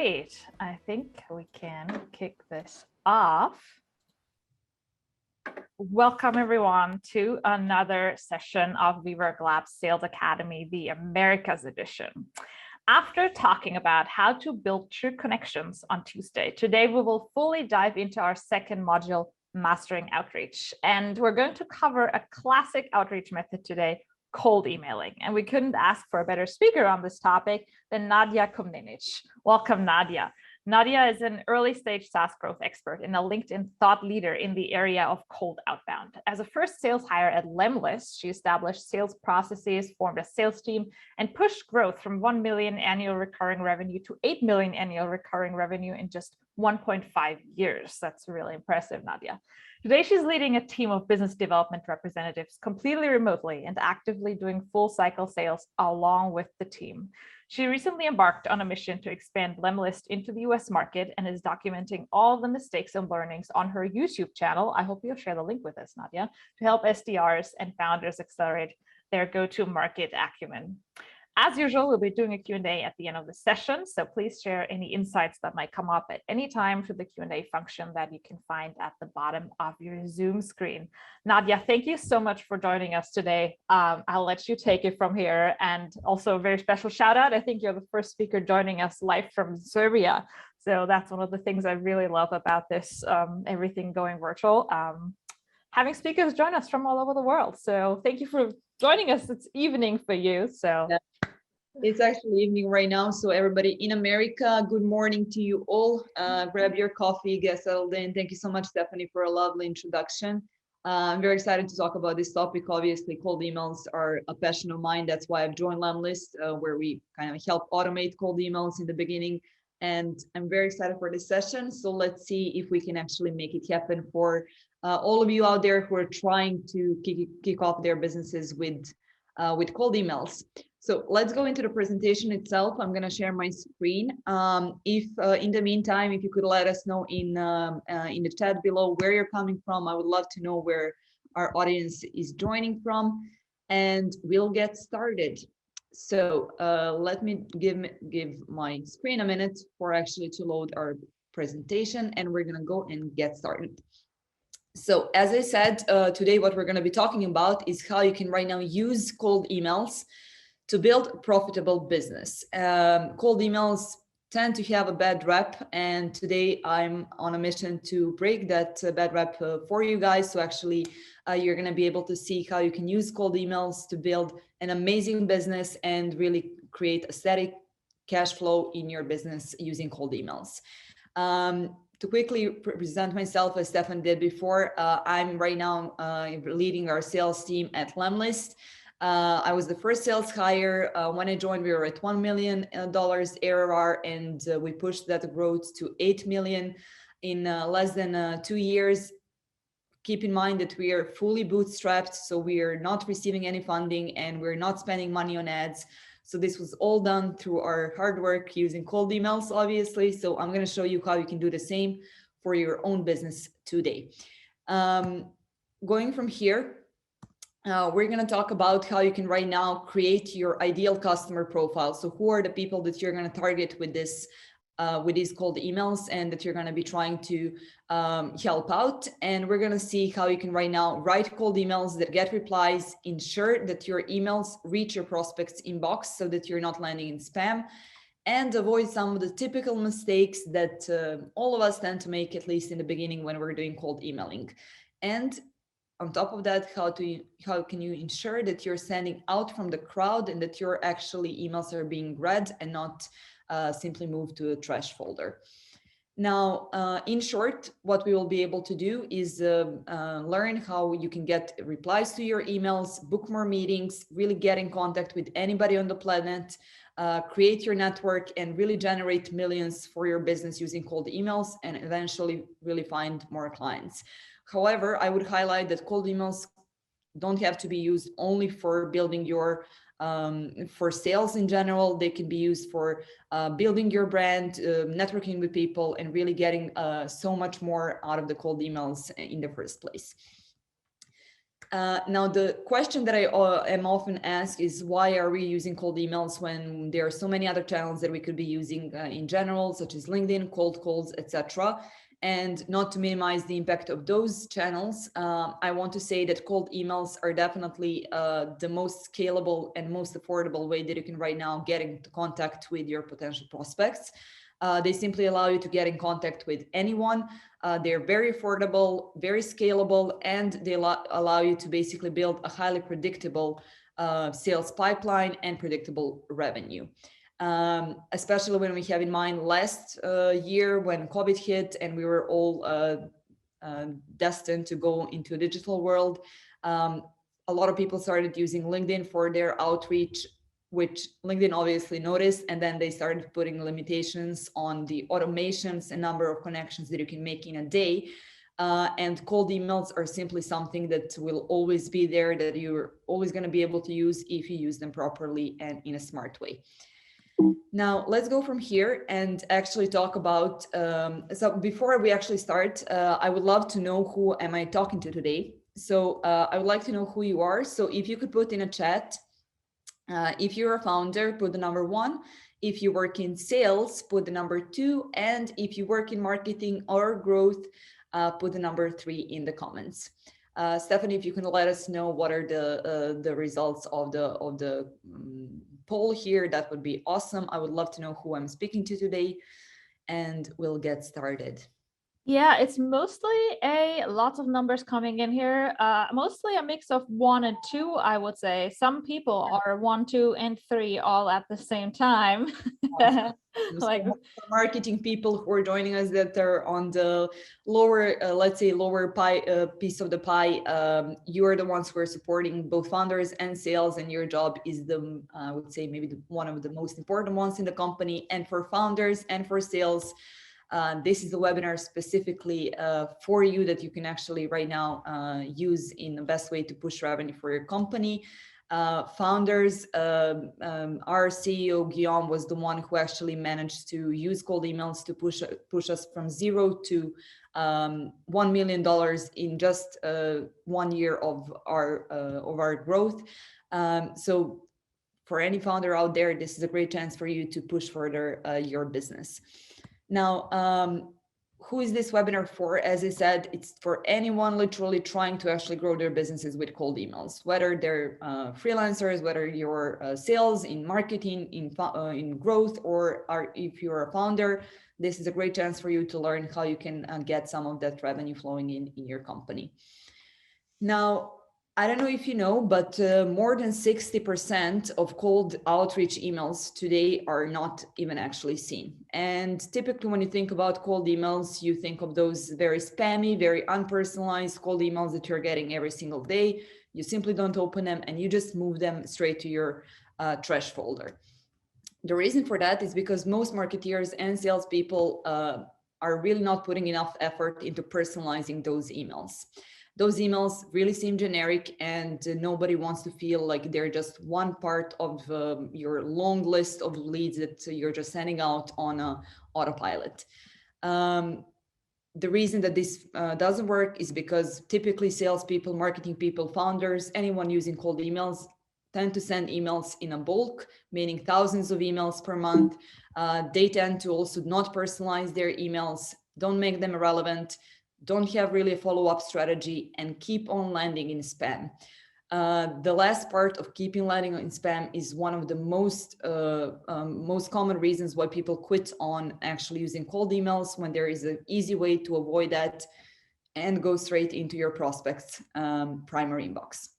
Great. I think we can kick this off. Welcome everyone to another session of WeWork Labs Sales Academy, the Americas edition. After talking about how to build true connections on Tuesday, today we will fully dive into our second module, Mastering Outreach. And we're going to cover a classic outreach method today, cold emailing. And we couldn't ask for a better speaker on this topic than Nadia Komnenic. Welcome, Nadia. Nadia is an early stage SaaS growth expert and a LinkedIn thought leader in the area of cold outbound. As a first sales hire at Lemlist, she established sales processes, formed a sales team, and pushed growth from 1 million annual recurring revenue to 8 million annual recurring revenue in just 1.5 years. That's really impressive, Nadia. Today, she's leading a team of business development representatives completely remotely and actively doing full cycle sales along with the team. She recently embarked on a mission to expand Lemlist into the US market and is documenting all the mistakes and learnings on her YouTube channel. I hope you'll share the link with us, Nadia, to help SDRs and founders accelerate their go-to-market acumen. As usual, we'll be doing a Q&A at the end of the session, so please share any insights that might come up at any time through the Q&A function that you can find at the bottom of your Zoom screen. Nadia, thank you so much for joining us today. I'll let you take it from here, and also a very special shout out. I think you're the first speaker joining us live from Serbia, so that's one of the things I really love about this, everything going virtual. Having speakers join us from all over the world. So thank you for joining us. It's evening for you. So yeah. It's actually evening right now. So everybody in America, good morning to you all. Grab your coffee, get settled in. Thank you so much, Stephanie, for a lovely introduction. I'm very excited to talk about this topic. Obviously, cold emails are a passion of mine. That's why I've joined Lemlist, where we kind of help automate cold emails in the beginning. And I'm very excited for this session. So let's see if we can actually make it happen for all of you out there who are trying to kick off their businesses with cold emails. So let's go into the presentation itself. I'm going to share my screen. If in the meantime, if you could let us know in the chat below where you're coming from, I would love to know where our audience is joining from, and we'll get started. So let me give my screen a minute for actually to load our presentation, and we're going to go and get started. So as I said, today what we're going to be talking about is how you can right now use cold emails to build a profitable business. Cold emails tend to have a bad rep, and today I'm on a mission to break that bad rep for you guys. So actually you're going to be able to see how you can use cold emails to build an amazing business and really create a steady cash flow in your business using cold emails. To quickly present myself, as Stefan did before, I'm right now leading our sales team at Lemlist. I was the first sales hire. When I joined, we were at $1 million ARR, and we pushed that growth to 8 million in less than 2 years. Keep in mind that we are fully bootstrapped, so we are not receiving any funding and we're not spending money on ads. So this was all done through our hard work using cold emails, obviously. So I'm going to show you how you can do the same for your own business today. Going from here, we're going to talk about how you can right now create your ideal customer profile. So who are the people that you're going to target with this, with these cold emails, and that you're going to be trying to help out. And we're going to see how you can right now write cold emails that get replies, ensure that your emails reach your prospects inbox so that you're not landing in spam, and avoid some of the typical mistakes that all of us tend to make, at least in the beginning when we're doing cold emailing. And on top of that, how can you ensure that you're sending out from the crowd and that your actually emails are being read and not simply moved to a trash folder. Now, in short, what we will be able to do is learn how you can get replies to your emails, book more meetings, really get in contact with anybody on the planet, create your network, and really generate millions for your business using cold emails, and eventually really find more clients. However, I would highlight that cold emails don't have to be used only for building your for sales in general. They can be used for building your brand, networking with people, and really getting so much more out of the cold emails in the first place. Now, the question that I am often asked is, why are we using cold emails when there are so many other channels that we could be using in general, such as LinkedIn, cold calls, etc. And not to minimize the impact of those channels, I want to say that cold emails are definitely the most scalable and most affordable way that you can right now get into contact with your potential prospects. They simply allow you to get in contact with anyone. They're very affordable, very scalable, and they allow you to basically build a highly predictable sales pipeline and predictable revenue. Especially when we have in mind last year when COVID hit and we were all destined to go into a digital world. A lot of people started using LinkedIn for their outreach, which LinkedIn obviously noticed, and then they started putting limitations on the automations and number of connections that you can make in a day. And cold emails are simply something that will always be there, that you're always going to be able to use if you use them properly and in a smart way. Now, let's go from here and actually talk about, so before we actually start, I would love to know who am I talking to today. So I would like to know who you are. So if you could put in a chat, if you're a founder, put the number 1. If you work in sales, put the number 2. And if you work in marketing or growth, put the number 3 in the comments. Stephanie, if you can let us know what are the results of the poll here, that would be awesome. I would love to know who I'm speaking to today, and we'll get started. Yeah, it's mostly a lot of numbers coming in here. Mostly a mix of 1 and 2, I would say. Some people are 1, 2, and 3 all at the same time. Like marketing people who are joining us that are on the lower, let's say lower pie piece of the pie. You are the ones who are supporting both founders and sales, and your job is the, I would say maybe one of the most important ones in the company. And for founders and for sales, this is a webinar specifically for you that you can actually right now use in the best way to push revenue for your company. Founders, our CEO Guillaume was the one who actually managed to use cold emails to push us from 0 to $1 million in just 1 year of our growth. So for any founder out there, this is a great chance for you to push further your business. Now, who is this webinar for? As I said, it's for anyone literally trying to actually grow their businesses with cold emails, whether they're freelancers, whether you're sales, in marketing, in growth, or if you're a founder. This is a great chance for you to learn how you can get some of that revenue flowing in your company. Now, I don't know if you know, but more than 60% of cold outreach emails today are not even actually seen. And typically when you think about cold emails, you think of those very spammy, very unpersonalized cold emails that you're getting every single day. You simply don't open them and you just move them straight to your trash folder. The reason for that is because most marketeers and salespeople are really not putting enough effort into personalizing those emails. Those emails really seem generic, and nobody wants to feel like they're just one part of your long list of leads that you're just sending out on autopilot. The reason that this doesn't work is because typically salespeople, marketing people, founders, anyone using cold emails tend to send emails in a bulk, meaning thousands of emails per month. They tend to also not personalize their emails, don't make them relevant, don't have really a follow-up strategy, and keep on landing in spam. The last part of keeping landing in spam is one of the most common reasons why people quit on actually using cold emails, when there is an easy way to avoid that and go straight into your prospect's primary inbox.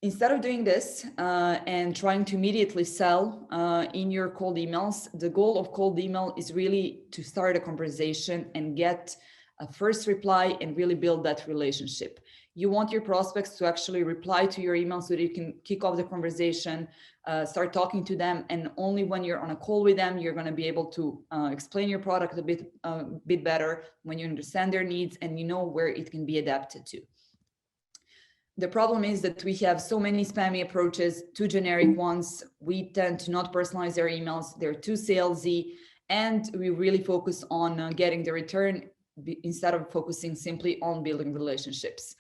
Instead of doing this and trying to immediately sell in your cold emails, the goal of cold email is really to start a conversation and get a first reply and really build that relationship. You want your prospects to actually reply to your email so that you can kick off the conversation, start talking to them, and only when you're on a call with them, you're going to be able to explain your product a bit better, when you understand their needs and you know where it can be adapted to. The problem is that we have so many spammy approaches, too generic ones. We tend to not personalize our emails. They're too salesy, and we really focus on getting the return instead of focusing simply on building relationships.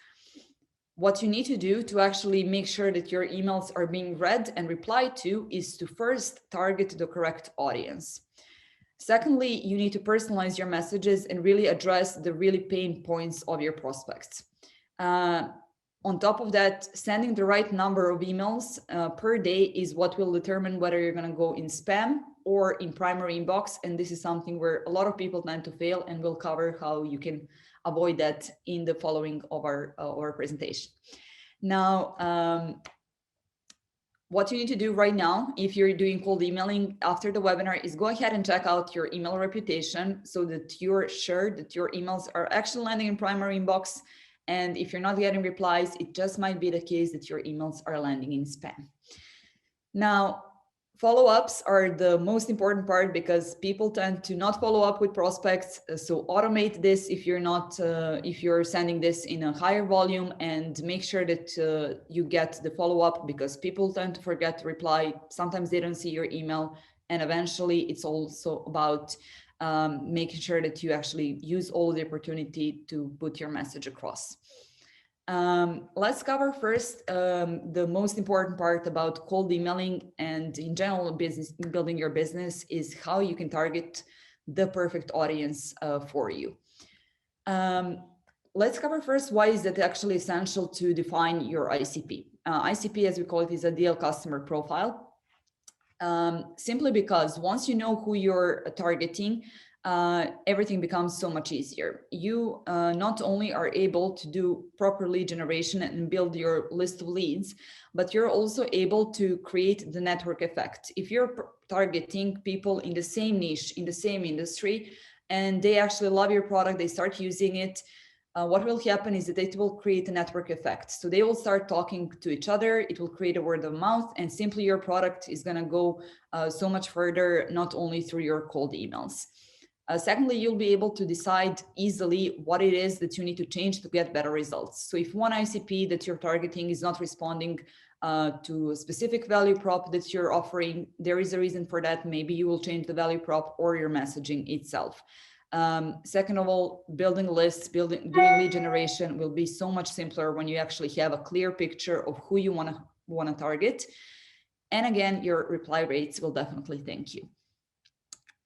What you need to do to actually make sure that your emails are being read and replied to is to first target the correct audience. Secondly, you need to personalize your messages and really address the really pain points of your prospects. On top of that, sending the right number of emails per day is what will determine whether you're going to go in spam or in primary inbox. And this is something where a lot of people tend to fail, and we'll cover how you can avoid that in the following of our presentation. Now, what you need to do right now, if you're doing cold emailing after the webinar, is go ahead and check out your email reputation so that you're sure that your emails are actually landing in primary inbox. And if you're not getting replies, it just might be the case that your emails are landing in spam. Now, follow-ups are the most important part because people tend to not follow up with prospects. So automate this if you're sending this in a higher volume, and make sure that you get the follow-up, because people tend to forget to reply. Sometimes they don't see your email, and eventually it's also about making sure that you actually use all the opportunity to put your message across. Let's cover first the most important part about cold emailing and in general building your business is how you can target the perfect audience for you. Let's cover first why is it actually essential to define your ICP. ICP, as we call it, is Ideal Customer Profile. Simply because once you know who you're targeting, everything becomes so much easier. You not only are able to do proper lead generation and build your list of leads, but you're also able to create the network effect. If you're targeting people in the same niche, in the same industry, and they actually love your product, they start using it, what will happen is that it will create a network effect. So they will start talking to each other, it will create a word of mouth, and simply your product is going to go so much further, not only through your cold emails. Secondly, you'll be able to decide easily what it is that you need to change to get better results. So if one ICP that you're targeting is not responding to a specific value prop that you're offering, there is a reason for that. Maybe you will change the value prop or your messaging itself. Second of all, building lists, doing lead generation will be so much simpler when you actually have a clear picture of who you want to target. And again, your reply rates will definitely thank you.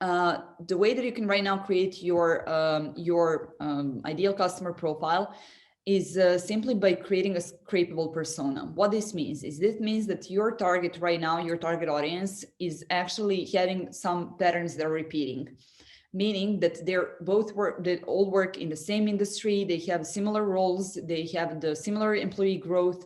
The way that you can right now create your ideal customer profile is simply by creating a scrapable persona. What this means is that your target right now, your target audience, is actually having some patterns that are repeating. Meaning that they all work in the same industry, they have similar roles, they have the similar employee growth,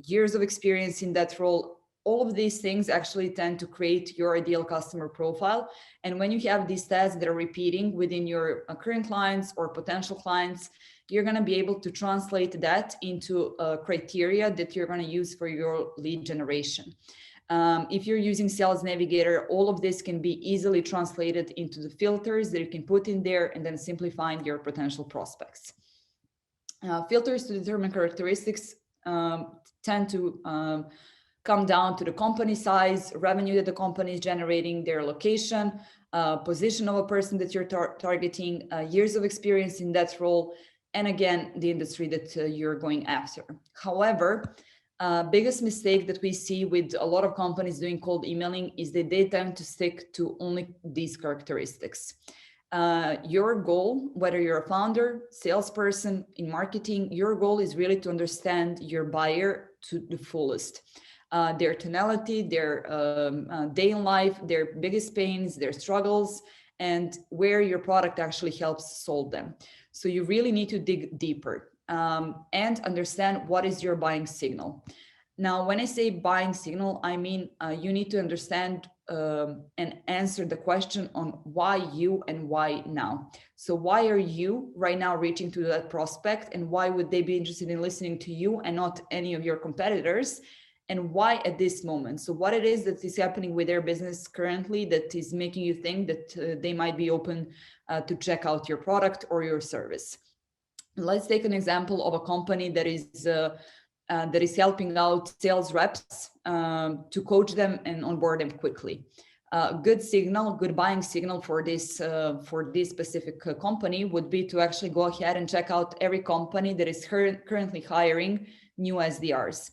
years of experience in that role. All of these things actually tend to create your ideal customer profile. And when you have these stats that are repeating within your current clients or potential clients, you're going to be able to translate that into criteria that you're going to use for your lead generation. If you're using Sales Navigator, all of this can be easily translated into the filters that you can put in there and then simply find your potential prospects. Filters to determine characteristics tend to come down to the company size, revenue that the company is generating, their location, position of a person that you're targeting, years of experience in that role, and again, the industry that you're going after. However, biggest mistake that we see with a lot of companies doing cold emailing is that they tend to stick to only these characteristics. Your goal, whether you're a founder, salesperson, in marketing, your goal is really to understand your buyer to the fullest. Their tonality, their day in life, their biggest pains, their struggles, and where your product actually helps solve them. So you really need to dig deeper and understand what is your buying signal. Now, when I say buying signal, I mean you need to understand and answer the question on why you and why now. So why are you right now reaching to that prospect, and why would they be interested in listening to you and not any of your competitors? And why at this moment? So what it is that is happening with their business currently that is making you think that they might be open to check out your product or your service. Let's take an example of a company that is helping out sales reps to coach them and onboard them quickly. Good signal, good buying signal for this specific company would be to actually go ahead and check out every company that is currently hiring new SDRs.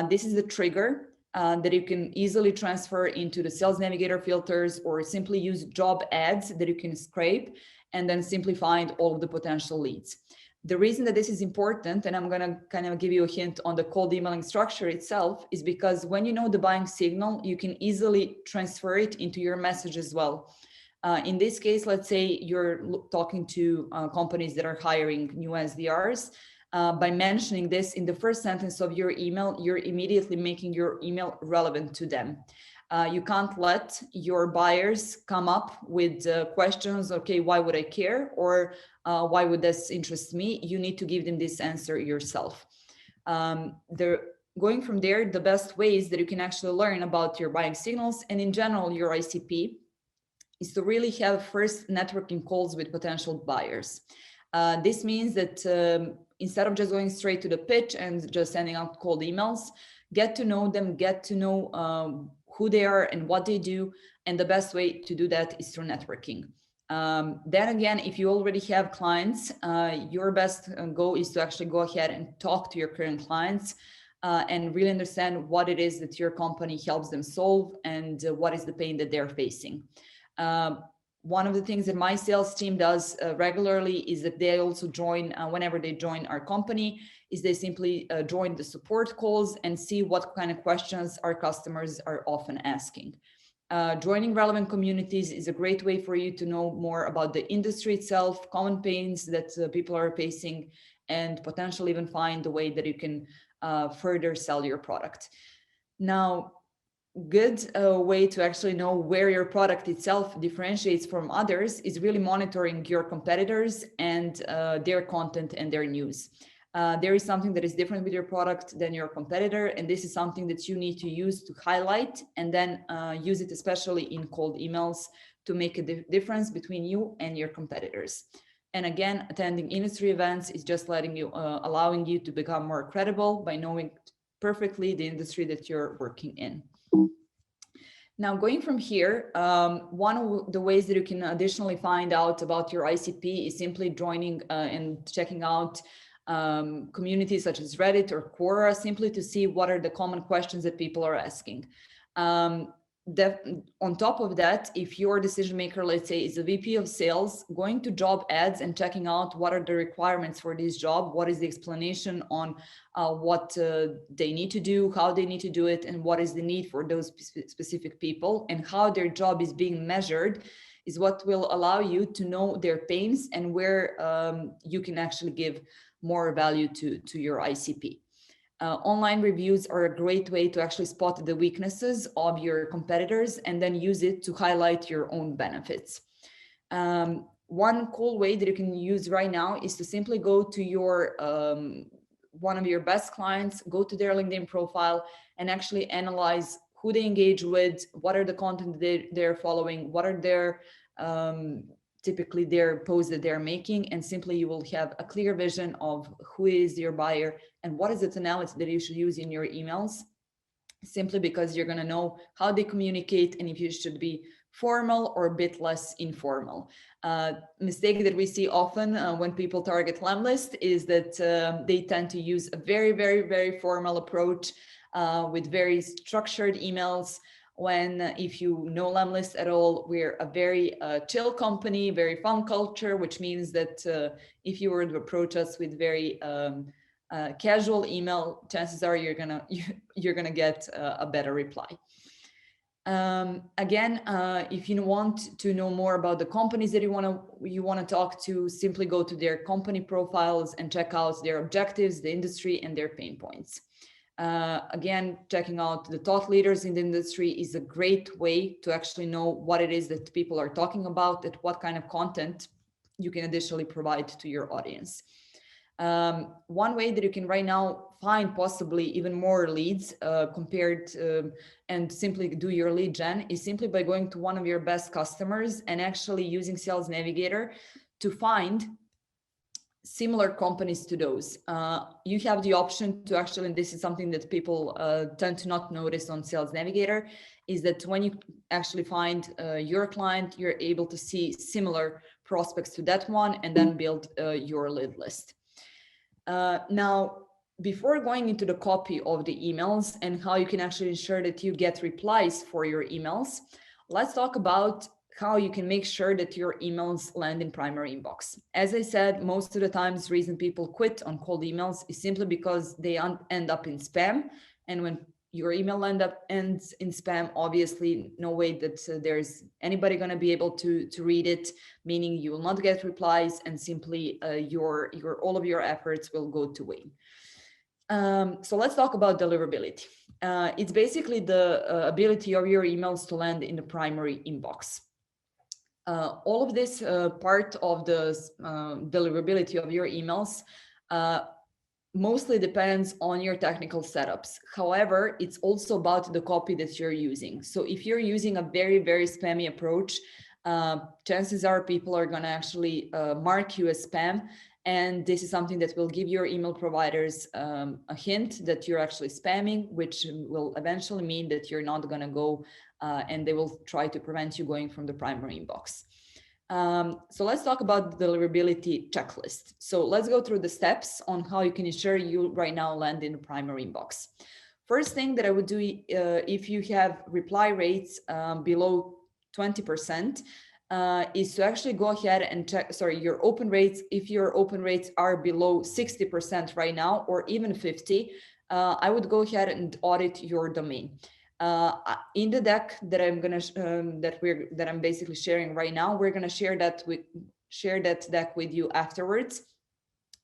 This is the trigger that you can easily transfer into the Sales Navigator filters, or simply use job ads that you can scrape and then simply find all of the potential leads. The reason that this is important, and I'm going to kind of give you a hint on the cold emailing structure itself, is because when you know the buying signal, you can easily transfer it into your message as well. In this case, let's say you're talking to companies that are hiring new SDRs. By mentioning this in the first sentence of your email, you're immediately making your email relevant to them. You can't let your buyers come up with questions, okay, why would I care? Or why would this interest me? You need to give them this answer yourself. Going from there, the best ways that you can actually learn about your buying signals and in general your ICP is to really have first networking calls with potential buyers. This means that instead of just going straight to the pitch and just sending out cold emails, get to know them, get to know who they are and what they do. And the best way to do that is through networking. Then again, if you already have clients, your best goal is to actually go ahead and talk to your current clients and really understand what it is that your company helps them solve and what is the pain that they're facing. One of the things that my sales team does regularly is that they also join, whenever they join our company, is they simply join the support calls and see what kind of questions our customers are often asking. Joining relevant communities is a great way for you to know more about the industry itself, common pains that people are facing, and potentially even find a way that you can further sell your product. Now, good way to actually know where your product itself differentiates from others is really monitoring your competitors and their content and their news. There is something that is different with your product than your competitor, and this is something that you need to use to highlight and then use it especially in cold emails to make a difference between you and your competitors. And again, attending industry events is just allowing you to become more credible by knowing perfectly the industry that you're working in. Now, going from here, one of the ways that you can additionally find out about your ICP is simply joining and checking out communities such as Reddit or Quora, simply to see what are the common questions that people are asking. On top of that, if your decision maker, let's say, is a VP of sales, going to job ads and checking out what are the requirements for this job, what is the explanation on what they need to do, how they need to do it, and what is the need for those specific people, and how their job is being measured, is what will allow you to know their pains and where you can actually give more value to your ICP. Online reviews are a great way to actually spot the weaknesses of your competitors and then use it to highlight your own benefits. One cool way that you can use right now is to simply go to your one of your best clients, go to their LinkedIn profile and actually analyze who they engage with, what are the content they're following, what are their typically their posts that they're making, and simply you will have a clear vision of who is your buyer and what is the tonality that you should use in your emails, simply because you're going to know how they communicate and if you should be formal or a bit less informal. Mistake that we see often when people target Lemlist is that they tend to use a very, very, very formal approach with very structured emails, when if you know Lemlist at all, we're a very chill company, very fun culture, which means that if you were to approach us with very casual email, chances are you're gonna get a better reply. Again, if you want to know more about the companies that you want to talk to, simply go to their company profiles and check out their objectives, the industry, and their pain points. Again, checking out the thought leaders in the industry is a great way to actually know what it is that people are talking about and what kind of content you can additionally provide to your audience. One way that you can right now find possibly even more leads compared and simply do your lead gen is simply by going to one of your best customers and actually using Sales Navigator to find similar companies to those. You have the option to actually, and this is something that people tend to not notice on Sales Navigator, is that when you actually find your client, you're able to see similar prospects to that one and then build your lead list. Now, before going into the copy of the emails and how you can actually ensure that you get replies for your emails, let's talk about how you can make sure that your emails land in primary inbox. As I said, most of the times, the reason people quit on cold emails is simply because they end up in spam. And when your email ends in spam, obviously no way that there's anybody going to be able to read it, meaning you will not get replies, and simply all of your efforts will go to vain. So let's talk about deliverability. It's basically the ability of your emails to land in the primary inbox. All of this part of the deliverability of your emails mostly depends on your technical setups. However, it's also about the copy that you're using. So if you're using a very, very spammy approach, chances are people are going to actually mark you as spam. And this is something that will give your email providers a hint that you're actually spamming, which will eventually mean that you're not going to go and they will try to prevent you going from the primary inbox. So let's talk about the deliverability checklist. So let's go through the steps on how you can ensure you right now land in the primary inbox. First thing that I would do if you have reply rates below 20%, is to actually go ahead and check, your open rates. If your open rates are below 60% right now, or even 50, I would go ahead and audit your domain. In the deck that I'm basically sharing right now, we're gonna share that deck with you afterwards.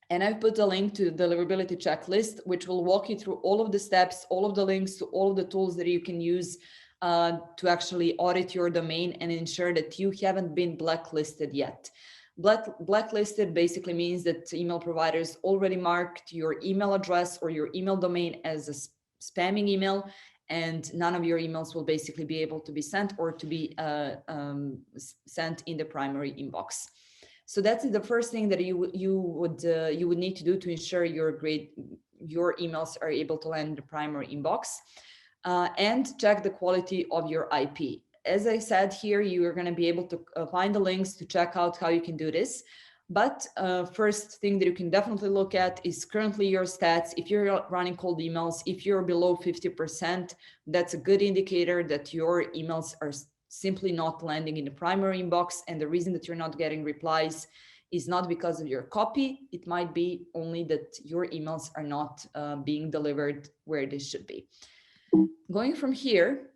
And I've put a link to the deliverability checklist, which will walk you through all of the steps, all of the links to all of the tools that you can use to actually audit your domain and ensure that you haven't been blacklisted yet. Blacklisted basically means that email providers already marked your email address or your email domain as a spamming email, and none of your emails will basically be able to be sent or to be sent in the primary inbox. So that's the first thing that you would need to do to ensure your emails are able to land in the primary inbox. And check the quality of your IP. As I said here, you are going to be able to find the links to check out how you can do this. But first thing that you can definitely look at is currently your stats. If you're running cold emails, if you're below 50%, that's a good indicator that your emails are simply not landing in the primary inbox. And the reason that you're not getting replies is not because of your copy. It might be only that your emails are not being delivered where they should be. Going from here,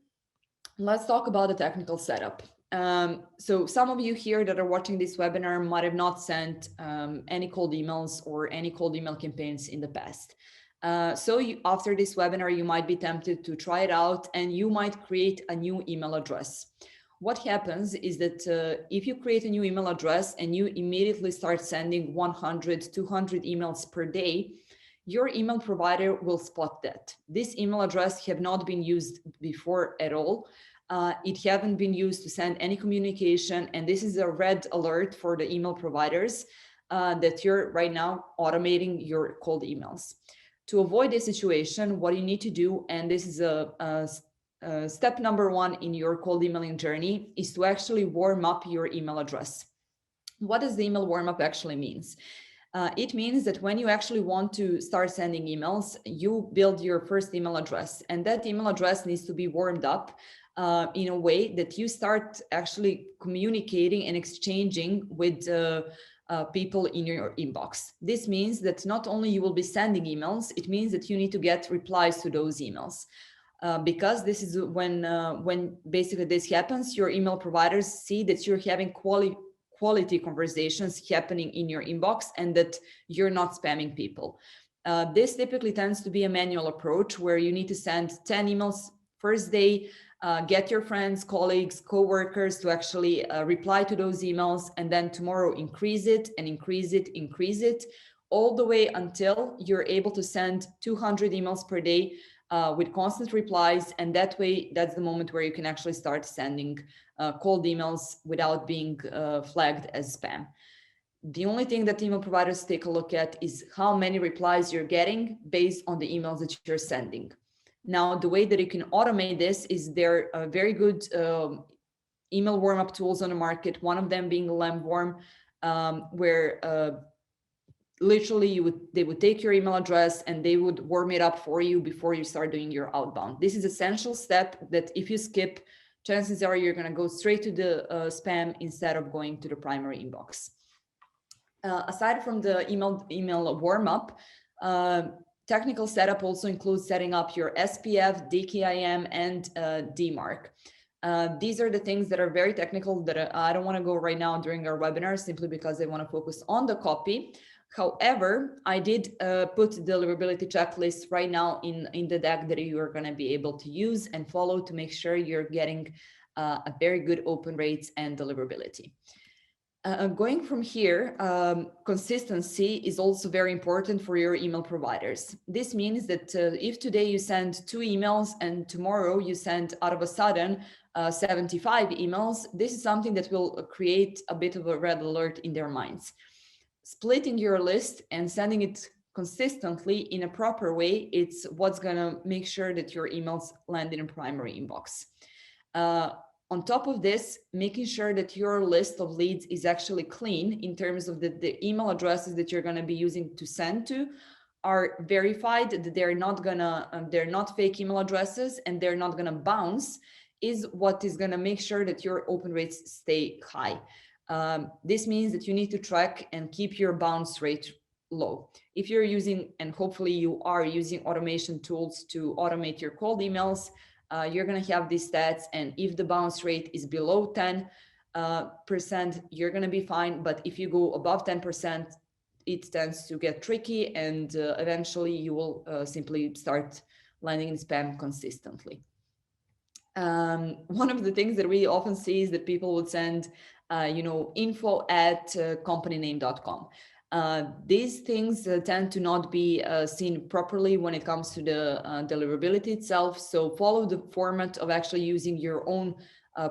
let's talk about the technical setup. So some of you here that are watching this webinar might have not sent any cold emails or any cold email campaigns in the past. After this webinar, you might be tempted to try it out and you might create a new email address. What happens is that if you create a new email address and you immediately start sending 100, 200 emails per day, your email provider will spot that. This email address have not been used before at all. It haven't been used to send any communication. And this is a red alert for the email providers that you're right now automating your cold emails. To avoid this situation, what you need to do, and this is step number one in your cold emailing journey, is to actually warm up your email address. What does the email warm up actually means? It means that when you actually want to start sending emails, you build your first email address, and that email address needs to be warmed up in a way that you start actually communicating and exchanging with people in your inbox. This means that not only you will be sending emails, it means that you need to get replies to those emails. Because this is when basically this happens, your email providers see that you're having quality conversations happening in your inbox and that you're not spamming people. This typically tends to be a manual approach where you need to send 10 emails first day, get your friends, colleagues, co-workers to actually reply to those emails, and then tomorrow increase it and increase it, all the way until you're able to send 200 emails per day with constant replies. And that way, that's the moment where you can actually start sending cold emails without being flagged as spam. The only thing that email providers take a look at is how many replies you're getting based on the emails that you're sending. Now, the way that you can automate this is there are very good email warm-up tools on the market, one of them being Lemwarm, where literally they would take your email address and they would warm it up for you before you start doing your outbound. This is an essential step that if you skip, chances are you're going to go straight to the spam instead of going to the primary inbox. Aside from the email warm-up, technical setup also includes setting up your SPF, DKIM, and DMARC. These are the things that are very technical that I don't want to go right now during our webinar, simply because I want to focus on the copy. However, I did put the deliverability checklist right now in the deck that you are going to be able to use and follow to make sure you're getting a very good open rates and deliverability. Going from here, consistency is also very important for your email providers. This means that if today you send 2 emails and tomorrow you send out of a sudden 75 emails, this is something that will create a bit of a red alert in their minds. Splitting your list and sending it consistently in a proper way, it's what's going to make sure that your emails land in a primary inbox. On top of this, making sure that your list of leads is actually clean in terms of the email addresses that you're going to be using to send to are verified, that they're not fake email addresses and they're not going to bounce, is what is going to make sure that your open rates stay high. This means that you need to track and keep your bounce rate low. If you're using, and hopefully you are using, automation tools to automate your cold emails, you're going to have these stats. And if the bounce rate is below 10%, you're going to be fine. But if you go above 10%, it tends to get tricky, and eventually you will simply start landing in spam consistently. One of the things that we often see is that people would send info@companyname.com. These things tend to not be seen properly when it comes to the deliverability itself. So follow the format of actually using your own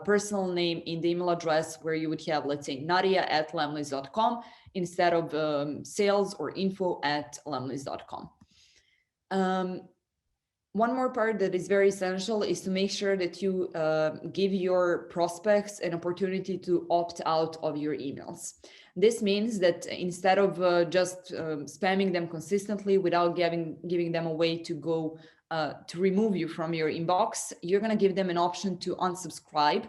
personal name in the email address, where you would have, let's say, nadia@lemlist.com instead of sales or info@lemlist.com. One more part that is very essential is to make sure that you give your prospects an opportunity to opt out of your emails. This means that instead of just spamming them consistently without giving them a way to go to remove you from your inbox, you're going to give them an option to unsubscribe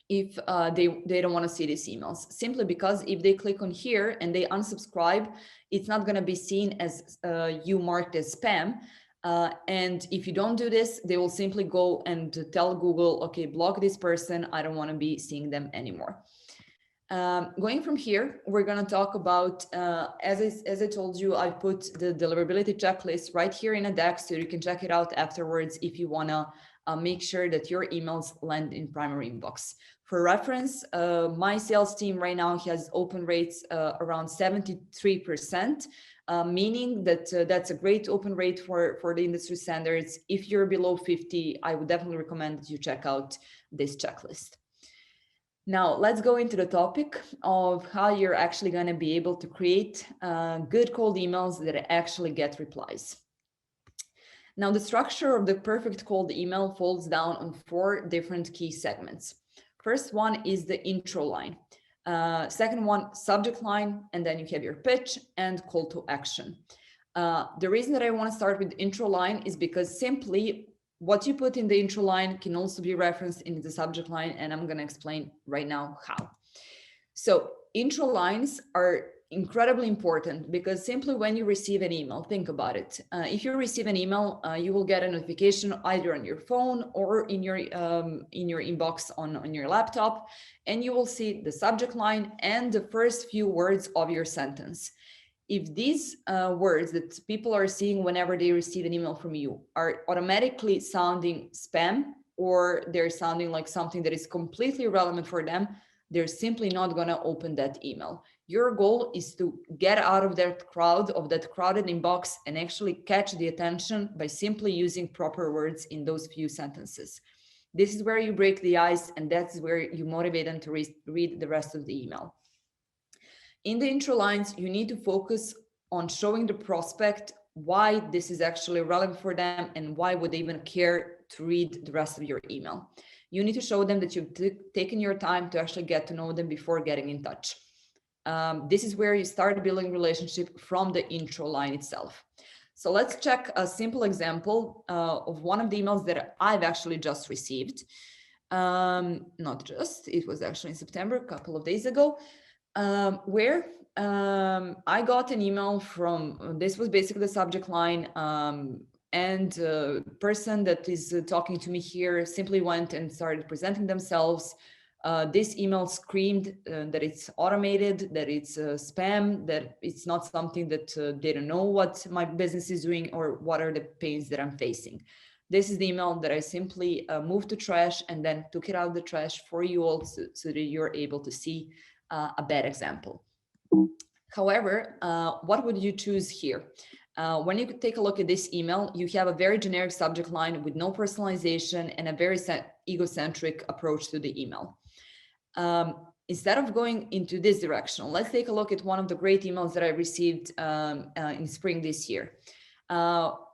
if they don't want to see these emails. Simply because if they click on here and they unsubscribe, it's not going to be seen as you marked as spam. And if you don't do this, they will simply go and tell Google, okay, block this person. I don't want to be seeing them anymore. Going from here, we're going to talk about, as I told you, I put the deliverability checklist right here in a deck, so you can check it out afterwards if you want to make sure that your emails land in primary inbox. For reference, my sales team right now has open rates around 73%. Meaning that that's a great open rate for the industry standards. If you're below 50, I would definitely recommend that you check out this checklist. Now, let's go into the topic of how you're actually going to be able to create good cold emails that actually get replies. Now, the structure of the perfect cold email falls down on 4 different key segments. First one is the intro line. Second one, subject line, and then you have your pitch and call to action. The reason that I want to start with the intro line is because simply what you put in the intro line can also be referenced in the subject line, and I'm going to explain right now how. So intro lines are incredibly important because simply when you receive an email, think about it. If you receive an email, you will get a notification either on your phone or in your inbox on your laptop, and you will see the subject line and the first few words of your sentence. If these words that people are seeing whenever they receive an email from you are automatically sounding spam, or they're sounding like something that is completely irrelevant for them, they're simply not going to open that email. Your goal is to get out of that crowd, of that crowded inbox, and actually catch the attention by simply using proper words in those few sentences. This is where you break the ice, and that's where you motivate them to read the rest of the email. In the intro lines, you need to focus on showing the prospect why this is actually relevant for them and why would they even care to read the rest of your email. You need to show them that you've taken your time to actually get to know them before getting in touch. This is where you start building relationship from the intro line itself. So let's check a simple example of one of the emails that I've actually just received. Not just, it was actually in September, a couple of days ago, where I got an email from, this was basically the subject line, and the person that is talking to me here simply went and started presenting themselves. This email screamed that it's automated, that it's spam, that it's not something that they don't know what my business is doing or what are the pains that I'm facing. This is the email that I simply moved to trash and then took it out of the trash for you all so that you're able to see a bad example. However, what would you choose here? When you take a look at this email, you have a very generic subject line with no personalization and a very egocentric approach to the email. Instead of going into this direction, let's take a look at one of the great emails that I received in spring this year.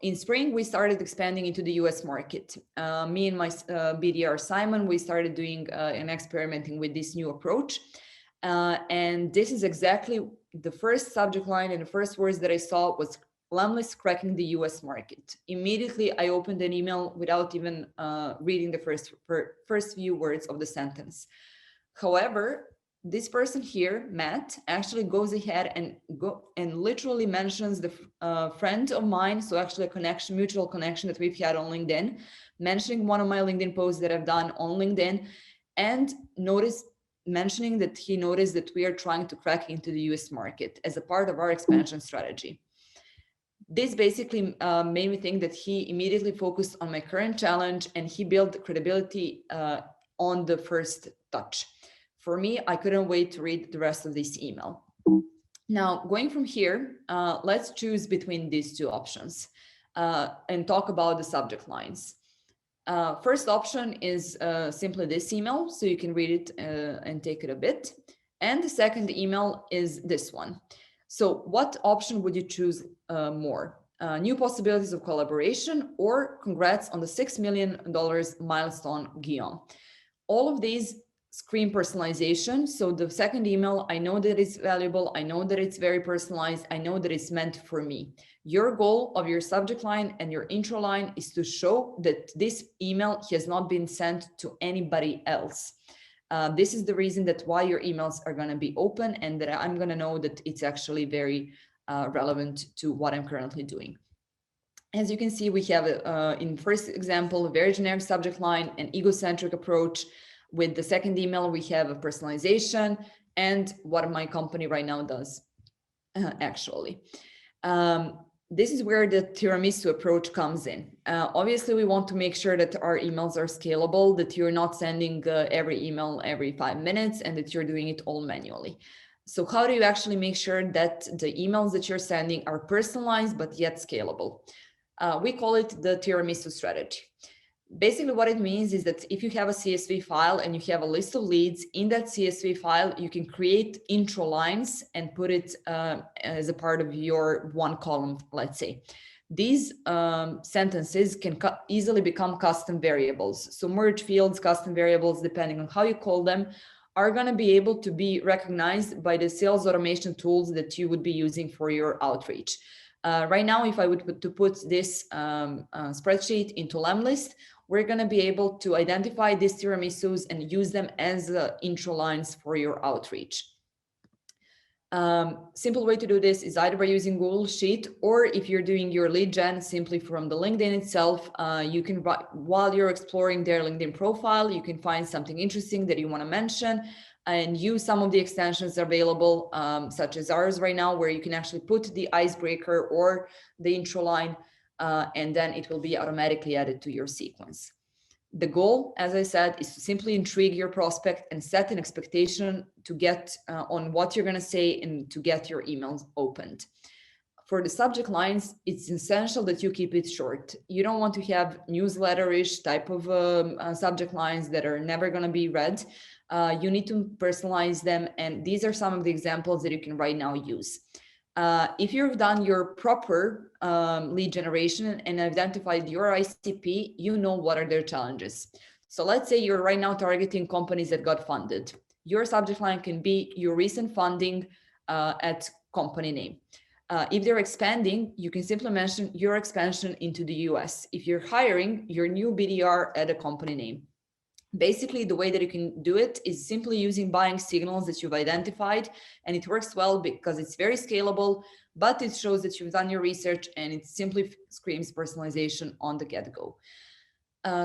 In spring, we started expanding into the US market. Me and my BDR Simon, we started doing and experimenting with this new approach. And this is exactly the first subject line and the first words that I saw was Lemlist cracking the US market. Immediately, I opened an email without even reading the first few words of the sentence. However, this person here, Matt, actually goes ahead and literally mentions the friend of mine, so actually a mutual connection that we've had on LinkedIn, mentioning one of my LinkedIn posts that I've done on LinkedIn, and mentioning that he noticed that we are trying to crack into the US market as a part of our expansion strategy. This basically made me think that he immediately focused on my current challenge and he built credibility on the first touch. For me, I couldn't wait to read the rest of this email. Now, going from here, let's choose between these two options and talk about the subject lines. First option is simply this email, so you can read it and take it a bit. And the second email is this one. So what option would you choose more? New possibilities of collaboration or congrats on the $6 million milestone, Guillaume? All of these screen personalization. So the second email, I know that it's valuable. I know that it's very personalized. I know that it's meant for me. Your goal of your subject line and your intro line is to show that this email has not been sent to anybody else. This is the reason that why your emails are going to be open and that I'm going to know that it's actually very relevant to what I'm currently doing. As you can see, we have in first example, a very generic subject line, an egocentric approach. With the second email, we have a personalization and what my company right now does, actually. This is where the tiramisu approach comes in. Obviously, we want to make sure that our emails are scalable, that you're not sending every email every 5 minutes and that you're doing it all manually. So how do you actually make sure that the emails that you're sending are personalized, but yet scalable? We call it the tiramisu strategy. Basically, what it means is that if you have a CSV file and you have a list of leads, in that CSV file, you can create intro lines and put it as a part of your one column, let's say. These sentences can easily become custom variables. So merge fields, custom variables, depending on how you call them, are going to be able to be recognized by the sales automation tools that you would be using for your outreach. Right now, if I would put this spreadsheet into Lemlist, we're going to be able to identify these tiramisus and use them as intro lines for your outreach. Simple way to do this is either by using Google Sheet, or if you're doing your lead gen simply from the LinkedIn itself, you can, while you're exploring their LinkedIn profile, you can find something interesting that you want to mention and use some of the extensions available, such as ours right now, where you can actually put the icebreaker or the intro line, and then it will be automatically added to your sequence. The goal, as I said, is to simply intrigue your prospect and set an expectation to get on what you're going to say and to get your emails opened. For the subject lines, it's essential that you keep it short. You don't want to have newsletter-ish type of subject lines that are never going to be read. You need to personalize them. And these are some of the examples that you can right now use. If you've done your proper lead generation and identified your ICP, you know what are their challenges. So let's say you're right now targeting companies that got funded. Your subject line can be your recent funding at company name. If they're expanding, you can simply mention your expansion into the US. If you're hiring, your new BDR at a company name. Basically, the way that you can do it is simply using buying signals that you've identified, and it works well because it's very scalable, but it shows that you've done your research, and it simply screams personalization on the get-go.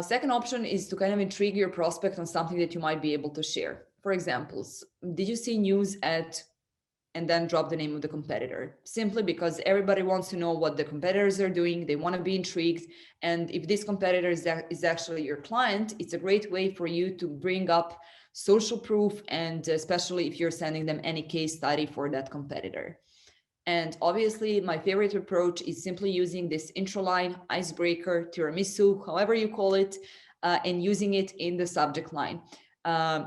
Second option is to kind of intrigue your prospect on something that you might be able to share. For example, did you see news at, and then drop the name of the competitor, simply because everybody wants to know what the competitors are doing. They want to be intrigued. And if this competitor is actually your client, it's a great way for you to bring up social proof, and especially if you're sending them any case study for that competitor. And obviously, my favorite approach is simply using this intro line, icebreaker, tiramisu, however you call it, and using it in the subject line.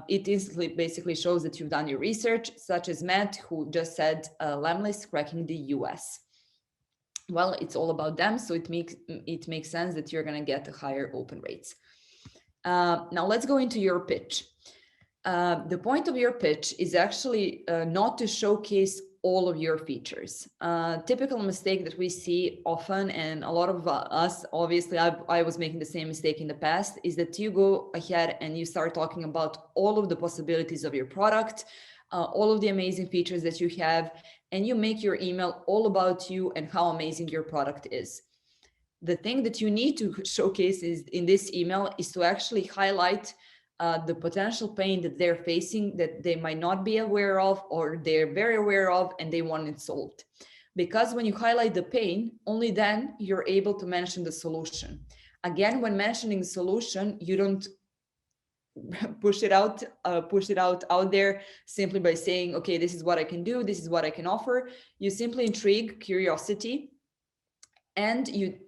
It instantly basically shows that you've done your research, such as Matt, who just said Lemlist cracking the US. Well, it's all about them, so it makes sense that you're going to get higher open rates. Now let's go into your pitch. The point of your pitch is actually not to showcase all of your features. Typical mistake that we see often, and a lot of us, obviously, I was making the same mistake in the past, is that you go ahead and you start talking about all of the possibilities of your product, all of the amazing features that you have, and you make your email all about you and how amazing your product is. The thing that you need to showcase is in this email is to actually highlight the potential pain that they're facing that they might not be aware of, or they're very aware of and they want it solved. Because when you highlight the pain, only then you're able to mention the solution. Again, when mentioning the solution, you don't push it out there simply by saying, okay, this is what I can do, this is what I can offer. You simply intrigue curiosity, and you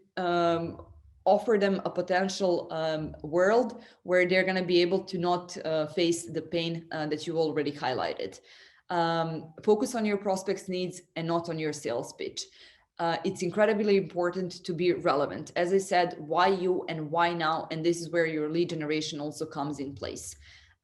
offer them a potential world where they're going to be able to not face the pain that you already highlighted. Focus on your prospects' needs and not on your sales pitch. It's incredibly important to be relevant. As I said, why you and why now? And this is where your lead generation also comes in place.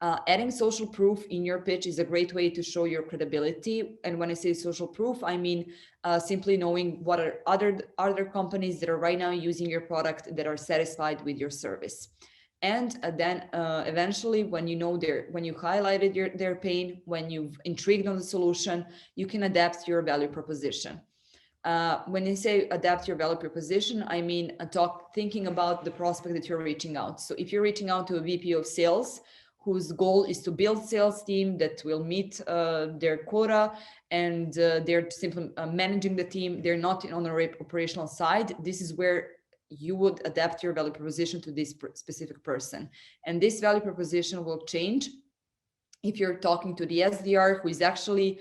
Adding social proof in your pitch is a great way to show your credibility. And when I say social proof, I mean simply knowing what are other companies that are right now using your product that are satisfied with your service. And then eventually, when you know when you highlighted their pain, when you've intrigued on the solution, you can adapt your value proposition. When you say adapt your value proposition, I mean thinking about the prospect that you're reaching out. So if you're reaching out to a VP of sales whose goal is to build sales team that will meet their quota, and they're simply managing the team, they're not on the operational side, this is where you would adapt your value proposition to this specific person. And this value proposition will change if you're talking to the SDR who is actually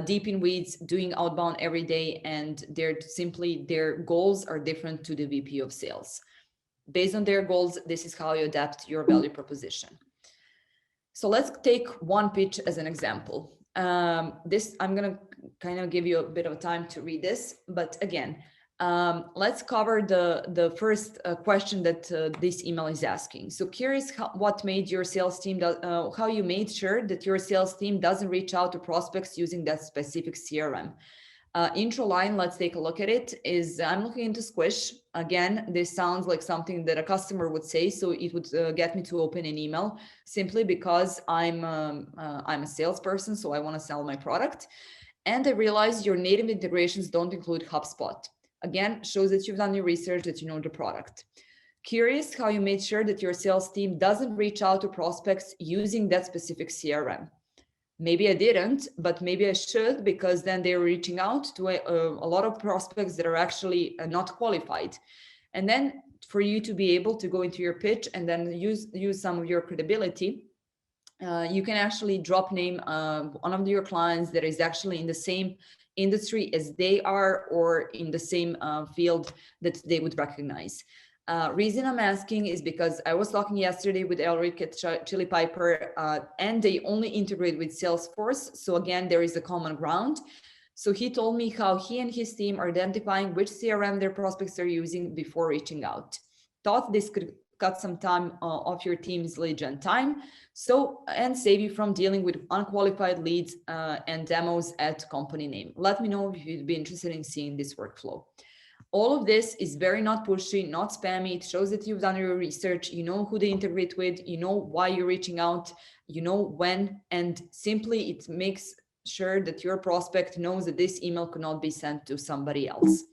deep in weeds, doing outbound every day, and their goals are different to the VP of sales. Based on their goals, this is how you adapt your value proposition. So let's take one pitch as an example. This, I'm going to kind of give you a bit of time to read this, but again, let's cover the first question that this email is asking. So curious what made your sales team, how you made sure that your sales team doesn't reach out to prospects using that specific CRM. Intro line, let's take a look at it, is I'm looking into Squish. Again, this sounds like something that a customer would say, so it would get me to open an email simply because I'm a salesperson, so I want to sell my product. And I realized your native integrations don't include HubSpot. Again, shows that you've done your research, that you know the product. Curious how you made sure that your sales team doesn't reach out to prospects using that specific CRM. Maybe I didn't, but maybe I should, because then they're reaching out to a lot of prospects that are actually not qualified. And then for you to be able to go into your pitch and then use some of your credibility, you can actually drop name one of your clients that is actually in the same industry as they are, or in the same field that they would recognize. Reason I'm asking is because I was talking yesterday with Elric at Chili Piper, and they only integrate with Salesforce. So again, there is a common ground. So he told me how he and his team are identifying which CRM their prospects are using before reaching out. Thought this could cut some time off your team's lead gen time, and save you from dealing with unqualified leads and demos at company name. Let me know if you'd be interested in seeing this workflow. All of this is very not pushy, not spammy. It shows that you've done your research, you know who they integrate with, you know why you're reaching out, you know when, and simply it makes sure that your prospect knows that this email could not be sent to somebody else.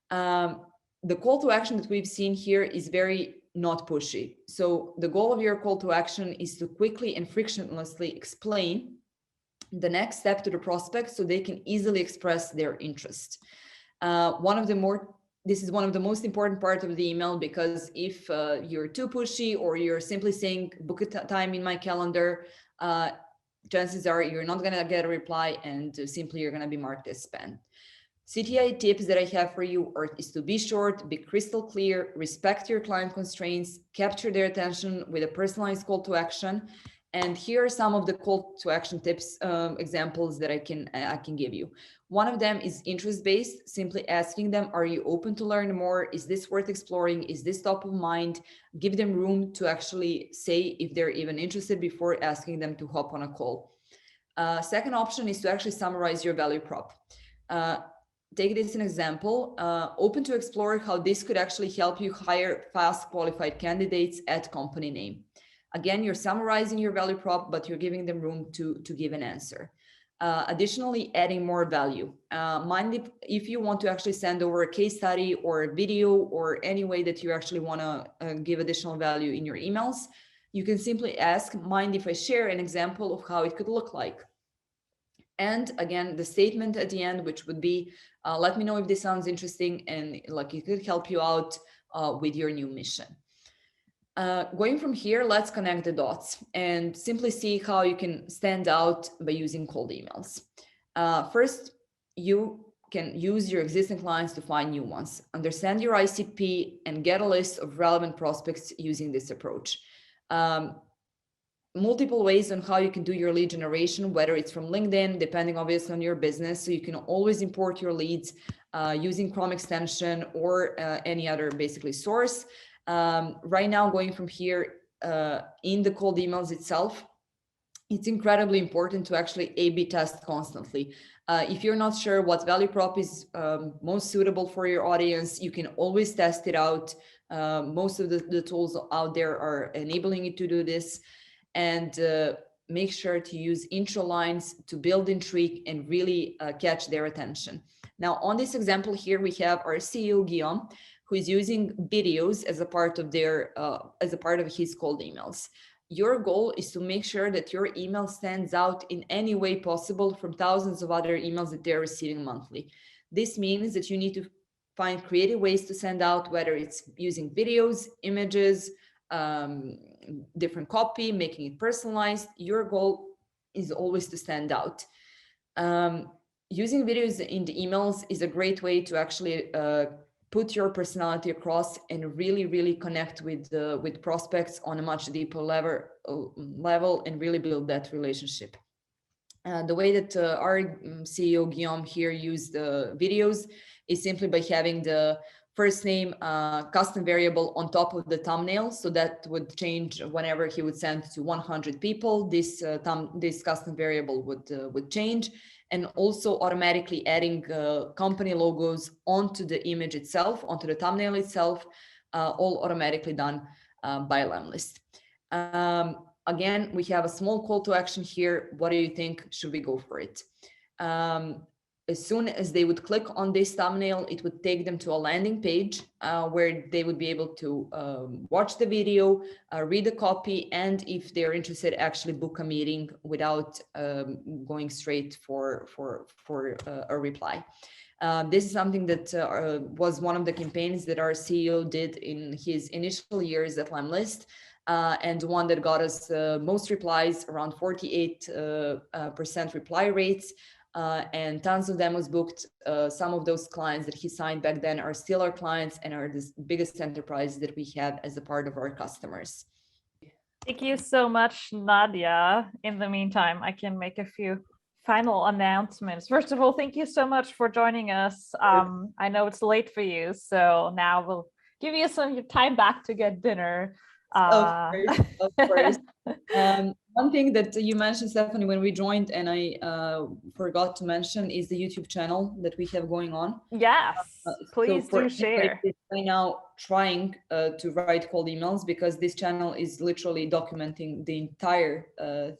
The call to action that we've seen here is very not pushy. So the goal of your call to action is to quickly and frictionlessly explain the next step to the prospect so they can easily express their interest. This is one of the most important parts of the email, because if you're too pushy or you're simply saying book a time in my calendar, chances are you're not going to get a reply, and simply you're going to be marked as spam. CTI tips that I have for you is to be short, be crystal clear, respect your client constraints, capture their attention with a personalized call to action. And here are some of the call to action tips, examples that I can give you. One of them is interest-based, simply asking them, are you open to learn more? Is this worth exploring? Is this top of mind? Give them room to actually say if they're even interested before asking them to hop on a call. Second option is to actually summarize your value prop. Take this as an example, open to explore how this could actually help you hire fast qualified candidates at company name. Again, you're summarizing your value prop, but you're giving them room to give an answer. Additionally, adding more value. Mind if you want to actually send over a case study or a video or any way that you actually want to give additional value in your emails, you can simply ask, mind if I share an example of how it could look like? And again, the statement at the end, which would be, let me know if this sounds interesting and like it could help you out with your new mission. Going from here, let's connect the dots and simply see how you can stand out by using cold emails. First, you can use your existing clients to find new ones, understand your ICP, and get a list of relevant prospects using this approach. Multiple ways on how you can do your lead generation, whether it's from LinkedIn, depending obviously on your business. So you can always import your leads using Chrome extension or any other basically source. Right now, going from here in the cold emails itself, it's incredibly important to actually A/B test constantly. If you're not sure what value prop is most suitable for your audience, you can always test it out. Most of the tools out there are enabling you to do this. And make sure to use intro lines to build intrigue and really catch their attention. Now, on this example here, we have our CEO Guillaume, who is using videos as a part of his cold emails. Your goal is to make sure that your email stands out in any way possible from thousands of other emails that they're receiving monthly. This means that you need to find creative ways to send out, whether it's using videos, images, different copy, making it personalized. Your goal is always to stand out. Using videos in the emails is a great way to actually put your personality across and really connect with prospects on a much deeper level and really build that relationship. The way that our CEO Guillaume here used the videos is simply by having the first name custom variable on top of the thumbnail, so that would change whenever he would send to 100 people. This custom variable would change, and also automatically adding company logos onto the image itself, onto the thumbnail itself, all automatically done by Lemlist. Again, we have a small call to action here. What do you think? Should we go for it? As soon as they would click on this thumbnail, it would take them to a landing page where they would be able to watch the video, read the copy, and if they're interested, actually book a meeting without going straight for a reply. This is something that was one of the campaigns that our CEO did in his initial years at Lemlist, and one that got us most replies, around 48% reply rates. and tons of demos booked. Some of those clients that he signed back then are still our clients and are the biggest enterprises that we have as a part of our customers. Thank you so much, Nadia. In the meantime, I can make a few final announcements. First of all, thank you so much for joining us. I know it's late for you, so now we'll give you some time back to get dinner. Of course. One thing that you mentioned, Stephanie, when we joined, and I forgot to mention, is the YouTube channel that we have going on. Yes, please do share. Right now, trying to write cold emails, because this channel is literally documenting the entire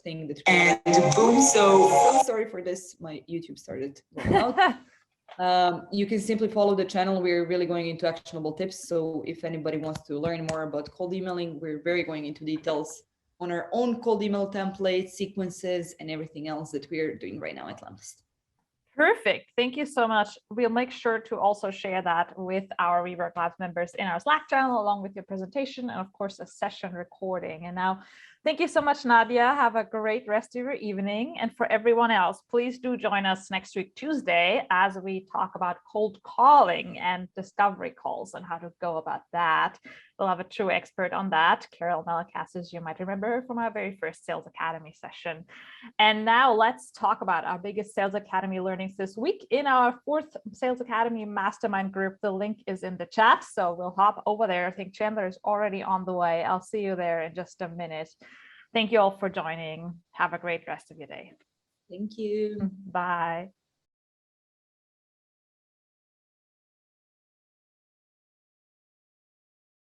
thing that. And boom! So sorry for this. My YouTube started going out. You can simply follow the channel. We're really going into actionable tips. So if anybody wants to learn more about cold emailing, we're very going into details on our own cold email templates, sequences, and everything else that we're doing right now at Lampist. Perfect. Thank you so much. We'll make sure to also share that with our WeWork Labs members in our Slack channel, along with your presentation and of course a session recording. And now, thank you so much, Nadia. Have a great rest of your evening. And for everyone else, please do join us next week, Tuesday, as we talk about cold calling and discovery calls and how to go about that. We'll have a true expert on that, Carol Melakassis, you might remember from our very first Sales Academy session. And now let's talk about our biggest Sales Academy learnings this week in our 4th Sales Academy Mastermind group. The link is in the chat, so we'll hop over there. I think Chandler is already on the way. I'll see you there in just a minute. Thank you all for joining. Have a great rest of your day. Thank you. Bye.